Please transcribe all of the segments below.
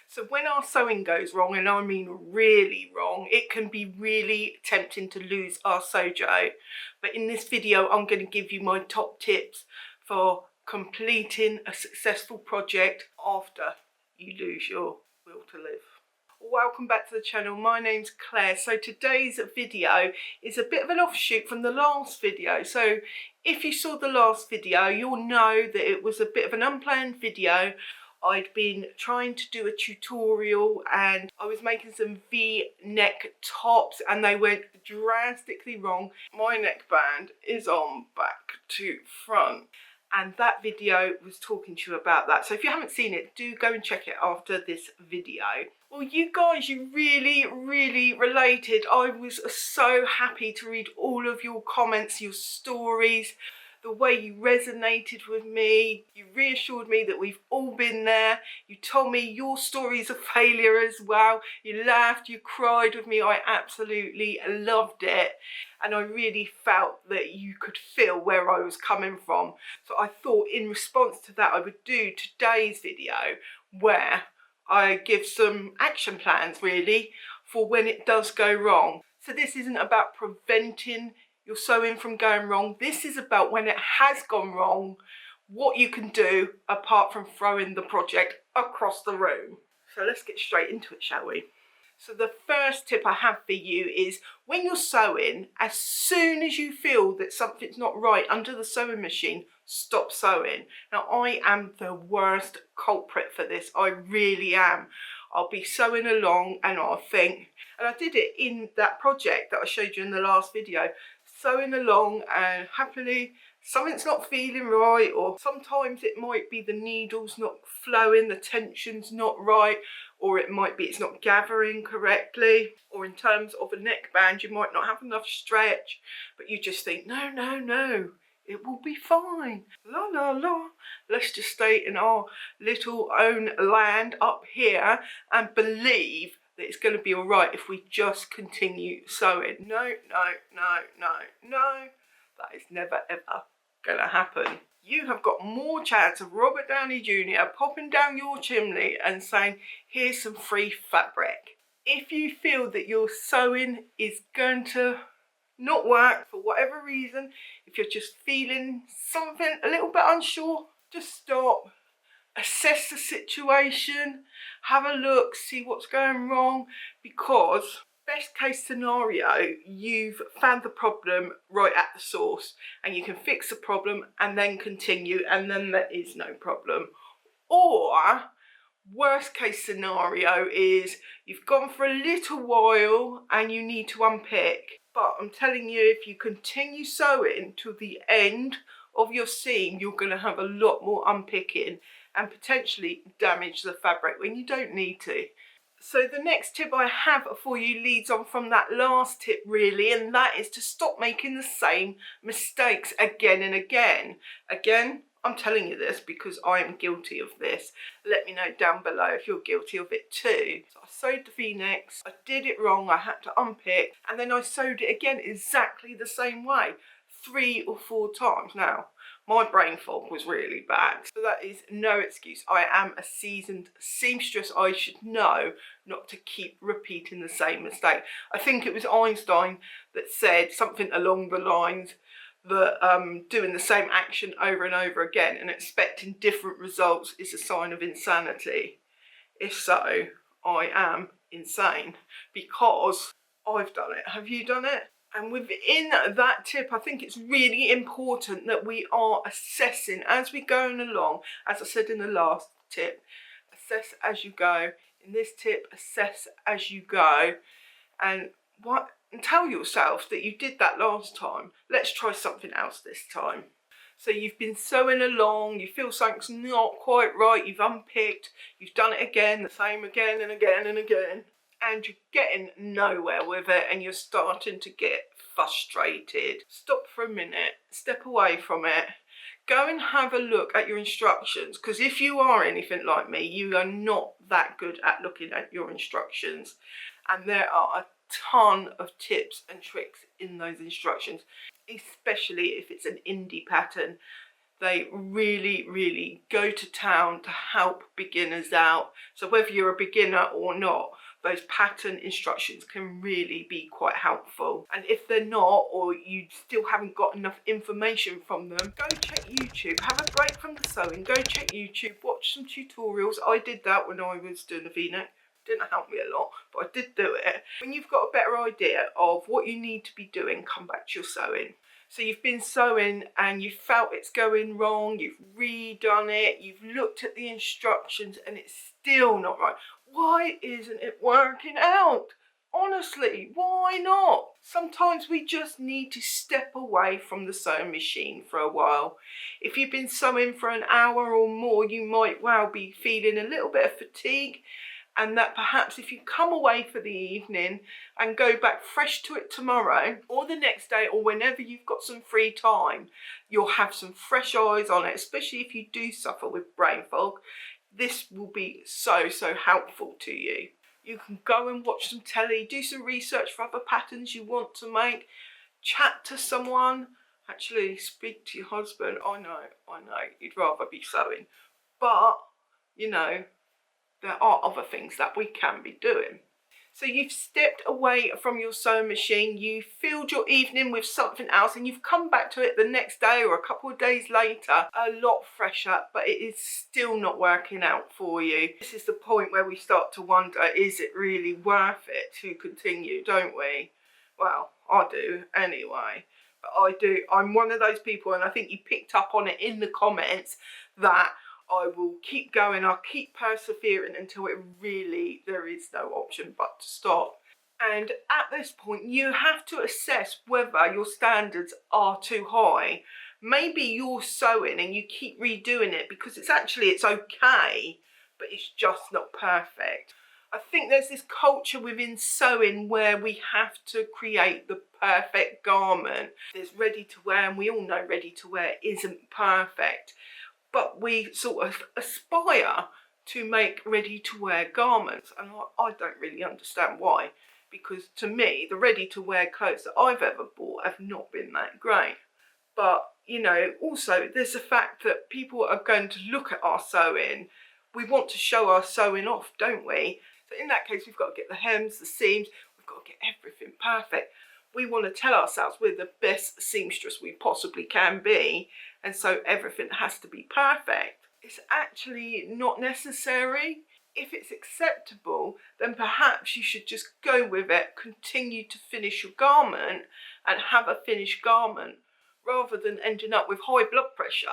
So when our sewing goes wrong, and I mean really wrong, it can be really tempting to lose our sewjo. But in this video, I'm going to give you my top tips for completing a successful project after you lose your will to live. Welcome back to the channel. My name's Claire. So today's video is a bit of an offshoot from the last video. So if you saw the last video, you'll know that it was a bit of an unplanned video. I'd been trying to do a tutorial and I was making some V-neck tops and they went drastically wrong. My neckband is on back to front. And that video was talking to you about that. So if you haven't seen it, do go and check it after this video. Well, you guys, you really related. I was so happy to read all of your comments, your stories, the way you resonated with me. You reassured me that we've all been there. You told me your stories of failure as well. You laughed, you cried with me. I absolutely loved it. And I really felt that you could feel where I was coming from. So I thought in response to that, I would do today's video where I give some action plans really for when it does go wrong. So this isn't about preventing your sewing from going wrong. This is about when it has gone wrong, what you can do apart from throwing the project across the room. So let's get straight into it, shall we? So the first tip I have for you is when you're sewing, as soon as you feel that something's not right under the sewing machine, stop sewing. Now I am the worst culprit for this, I really am. I'll be sewing along and I'll think, and I did it in that project that I showed you in the last video, sewing along and happily something's not feeling right, or sometimes it might be the needle's not flowing, the tension's not right, or it might be it's not gathering correctly, or in terms of a neckband you might not have enough stretch, but you just think no, it will be fine, la la la, let's just stay in our little own land up here and believe that it's going to be all right if we just continue sewing. No, that is never ever going to happen. You have got more chance of Robert Downey Jr. popping down your chimney and saying, here's some free fabric. If you feel that your sewing is going to not work for whatever reason, if you're just feeling something a little bit unsure, just stop, assess the situation, have a look, see what's going wrong, because best case scenario, you've found the problem right at the source and you can fix the problem and then continue and then there is no problem. Or worst case scenario is you've gone for a little while and you need to unpick. But I'm telling you, if you continue sewing to the end of your seam, you're going to have a lot more unpicking and potentially damage the fabric when you don't need to. So the next tip I have for you leads on from that last tip really, and that is to stop making the same mistakes again and again. Again, I'm telling you this because I am guilty of this. Let me know down below if you're guilty of it too. So I sewed the V-necks, I did it wrong, I had to unpick, and then I sewed it again exactly the same way, 3 or 4 times. Now, my brain fog was really bad, so that is no excuse. I am a seasoned seamstress. I should know not to keep repeating the same mistake. I think it was Einstein that said something along the lines that doing the same action over and over again and expecting different results is a sign of insanity. If so, I am insane because I've done it. Have you done it? And within that tip, I think it's really important that we are assessing as we're going along. As I said in the last tip, assess as you go. In this tip, assess as you go. And tell yourself that you did that last time. Let's try something else this time. So you've been sewing along, you feel something's not quite right, you've unpicked, you've done it again, the same again and again and again. And you're getting nowhere with it and you're starting to get frustrated. Stop for a minute, step away from it, go and have a look at your instructions, because if you are anything like me, you are not that good at looking at your instructions, and there are a ton of tips and tricks in those instructions, especially if it's an indie pattern. They really go to town to help beginners out. So whether you're a beginner or not, those pattern instructions can really be quite helpful. And if they're not, or you still haven't got enough information from them, go check YouTube. Have a break from the sewing, go check YouTube, watch some tutorials. I did that when I was doing a V-neck. Didn't help me a lot, but I did do it. When you've got a better idea of what you need to be doing, come back to your sewing. So you've been sewing and you felt it's going wrong, you've redone it, you've looked at the instructions and it's still not right. Why isn't it working out? Honestly, why not? Sometimes we just need to step away from the sewing machine for a while. If you've been sewing for an hour or more, you might well be feeling a little bit of fatigue, and that perhaps if you come away for the evening and go back fresh to it tomorrow or the next day or whenever you've got some free time, you'll have some fresh eyes on it, especially if you do suffer with brain fog. This will be so helpful to you. You can go and watch some telly, do some research for other patterns you want to make, chat to someone, actually speak to your husband. I know, you'd rather be sewing, but you know, there are other things that we can be doing. So you've stepped away from your sewing machine, you filled your evening with something else, and you've come back to it the next day or a couple of days later a lot fresher, but it is still not working out for you. This is the point where we start to wonder, is it really worth it to continue, don't we? Well, I do anyway. But I do. I'm one of those people, and I think you picked up on it in the comments, that I will keep going, I'll keep persevering until there is no option but to stop. And at this point, you have to assess whether your standards are too high. Maybe you're sewing and you keep redoing it because it's okay, but it's just not perfect. I think there's this culture within sewing where we have to create the perfect garment. There's ready to wear, and we all know ready to wear isn't perfect. But we sort of aspire to make ready-to-wear garments, and I don't really understand why, because to me the ready-to-wear clothes that I've ever bought have not been that great. But you know, also there's the fact that people are going to look at our sewing. We want to show our sewing off, don't we? So in that case, we've got to get the hems, the seams, we've got to get everything perfect. We want to tell ourselves we're the best seamstress we possibly can be, and so everything has to be perfect. It's actually not necessary. If it's acceptable, then perhaps you should just go with it, continue to finish your garment and have a finished garment, rather than ending up with high blood pressure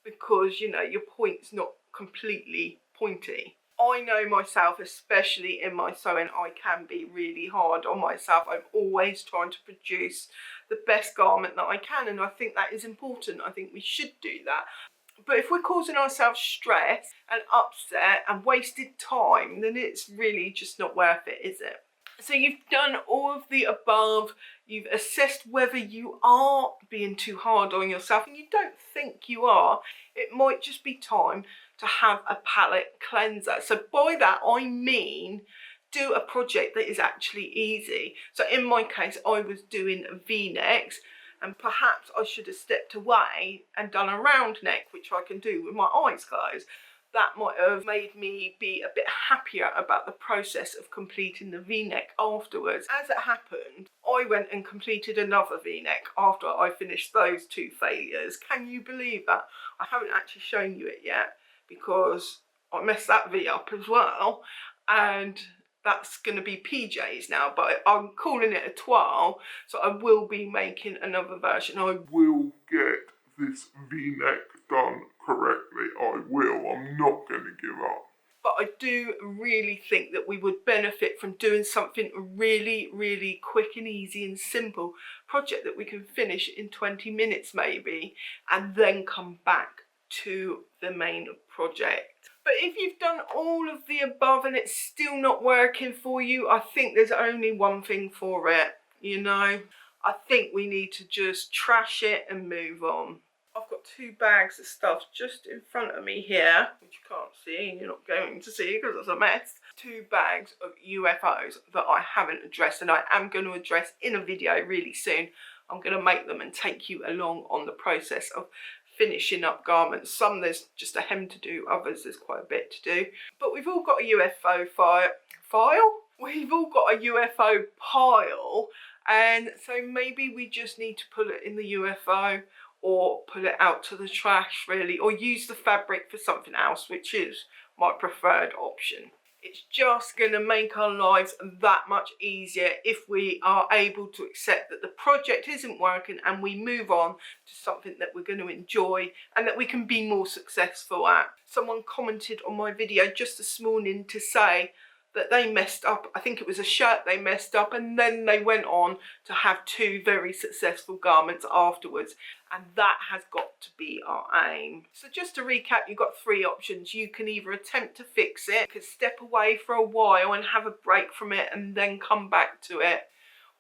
because, you know, your point's not completely pointy. I know myself, especially in my sewing, I can be really hard on myself. I'm always trying to produce the best garment that I can, and I think that is important. I think we should do that. But if we're causing ourselves stress and upset and wasted time, then it's really just not worth it, is it? So you've done all of the above, you've assessed whether you are being too hard on yourself, and you don't think you are. It might just be time to have a palette cleanser. So by that I mean do a project that is actually easy. So in my case, I was doing V-necks, and perhaps I should have stepped away and done a round neck, which I can do with my eyes closed. That might have made me be a bit happier about the process of completing the V-neck afterwards. As it happened, I went and completed another V-neck after I finished those two failures. Can you believe that? I haven't actually shown you it yet because I messed that V up as well, and that's going to be PJs now, but I'm calling it a toile, so I will be making another version. I will get this V-neck done correctly. I will. I'm not going to give up. But I do really think that we would benefit from doing something really quick and easy and simple project that we can finish in 20 minutes maybe, and then come back to the main project. But if you've done all of the above and it's still not working for you, I think there's only one thing for it, you know. I think we need to just trash it and move on. I've got two bags of stuff just in front of me here, which you can't see and you're not going to see because it's a mess. Two bags of UFOs that I haven't addressed, and I am going to address in a video really soon. I'm going to make them and take you along on the process of finishing up garments. Some there's just a hem to do, others there's quite a bit to do. But we've all got a UFO file? We've all got a UFO pile, and so maybe we just need to put it in the UFO or put it out to the trash really, or use the fabric for something else, which is my preferred option. It's just going to make our lives that much easier if we are able to accept that the project isn't working and we move on to something that we're going to enjoy and that we can be more successful at. Someone commented on my video just this morning to say that they messed up. I think it was a shirt they messed up, and then they went on to have 2 very successful garments afterwards, and that has got to be our aim. So just to recap, you've got 3 options. You can either attempt to fix it, you can step away for a while and have a break from it and then come back to it,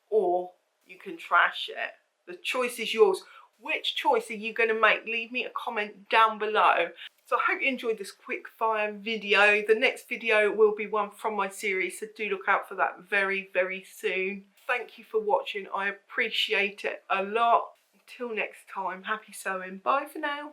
or you can trash it. The choice is yours. Which choice are you going to make? Leave me a comment down below. So I hope you enjoyed this quick fire video. The next video will be one from my series, so do look out for that very, very soon. Thank you for watching. I appreciate it a lot. Until next time, happy sewing. Bye for now.